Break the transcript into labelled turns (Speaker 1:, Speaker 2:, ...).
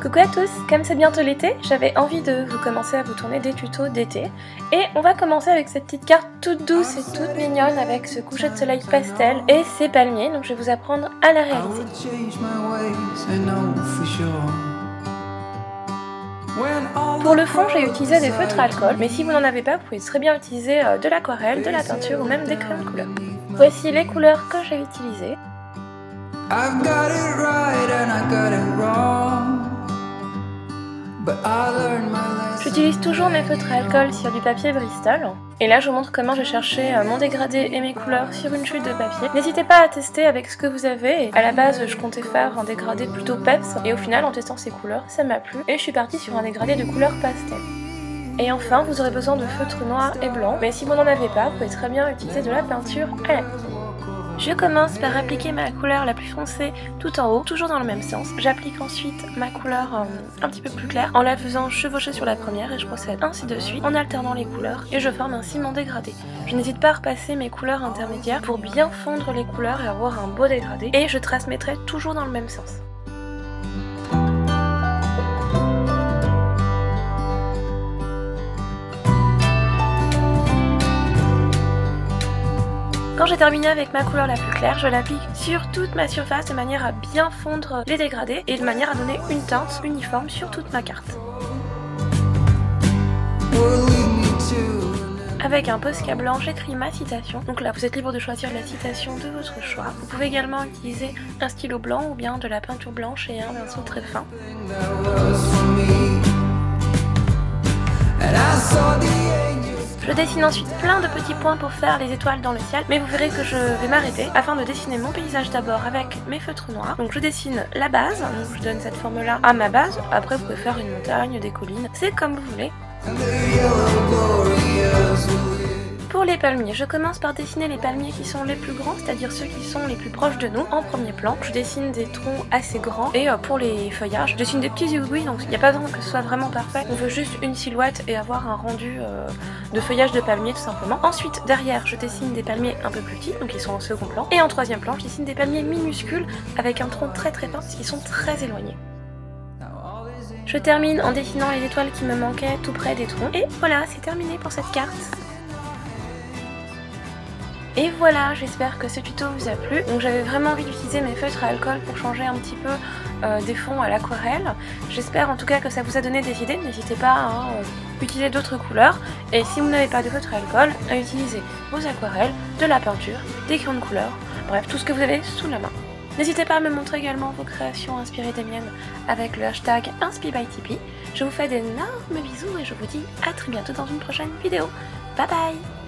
Speaker 1: Coucou à tous, comme c'est bientôt l'été, j'avais envie de vous commencer à vous tourner des tutos d'été. Et on va commencer avec cette petite carte toute douce et toute mignonne avec ce coucher de soleil pastel et ces palmiers, donc je vais vous apprendre à la réaliser. Pour le fond, j'ai utilisé des feutres à alcool, mais si vous n'en avez pas, vous pouvez très bien utiliser de l'aquarelle, de la peinture ou même des crayons de couleur. Voici les couleurs que j'ai utilisées. J'utilise toujours mes feutres à alcool sur du papier Bristol. Et là je vous montre comment je cherchais mon dégradé et mes couleurs sur une chute de papier. N'hésitez pas à tester avec ce que vous avez. À la base je comptais faire un dégradé plutôt peps et au final en testant ces couleurs ça m'a plu et je suis partie sur un dégradé de couleur pastel. Et enfin vous aurez besoin de feutres noirs et blancs, mais si vous n'en avez pas vous pouvez très bien utiliser de la peinture à la colle. Je commence par appliquer ma couleur la plus foncée tout en haut, toujours dans le même sens. J'applique ensuite ma couleur un petit peu plus claire en la faisant chevaucher sur la première et je procède ainsi de suite en alternant les couleurs et je forme ainsi mon dégradé. Je n'hésite pas à repasser mes couleurs intermédiaires pour bien fondre les couleurs et avoir un beau dégradé et je trace mes traits toujours dans le même sens. Quand j'ai terminé avec ma couleur la plus claire, je l'applique sur toute ma surface de manière à bien fondre les dégradés et de manière à donner une teinte uniforme sur toute ma carte. Avec un Posca blanc, j'écris ma citation. Donc là, vous êtes libre de choisir la citation de votre choix. Vous pouvez également utiliser un stylo blanc ou bien de la peinture blanche et un pinceau très fin. Je dessine ensuite plein de petits points pour faire les étoiles dans le ciel, mais vous verrez que je vais m'arrêter afin de dessiner mon paysage d'abord avec mes feutres noirs. Donc je dessine la base, donc je donne cette forme là à ma base, après vous pouvez faire une montagne, des collines, c'est comme vous voulez. Pour les palmiers, je commence par dessiner les palmiers qui sont les plus grands, c'est-à-dire ceux qui sont les plus proches de nous, en premier plan. Je dessine des troncs assez grands et pour les feuillages, je dessine des petits aiguilles, donc il n'y a pas besoin que ce soit vraiment parfait. On veut juste une silhouette et avoir un rendu de feuillage de palmier tout simplement. Ensuite, derrière, je dessine des palmiers un peu plus petits, donc ils sont en second plan. Et en troisième plan, je dessine des palmiers minuscules avec un tronc très fin parce qu'ils sont très éloignés. Je termine en dessinant les étoiles qui me manquaient tout près des troncs. Et voilà, c'est terminé pour cette carte. Et voilà, j'espère que ce tuto vous a plu. Donc j'avais vraiment envie d'utiliser mes feutres à alcool pour changer un petit peu des fonds à l'aquarelle. J'espère en tout cas que ça vous a donné des idées. N'hésitez pas à utiliser d'autres couleurs. Et si vous n'avez pas de feutre à alcool, à utiliser vos aquarelles, de la peinture, des crayons de couleur, bref, tout ce que vous avez sous la main. N'hésitez pas à me montrer également vos créations inspirées des miennes avec le hashtag InspiByTipeee. Je vous fais d'énormes bisous et je vous dis à très bientôt dans une prochaine vidéo. Bye bye!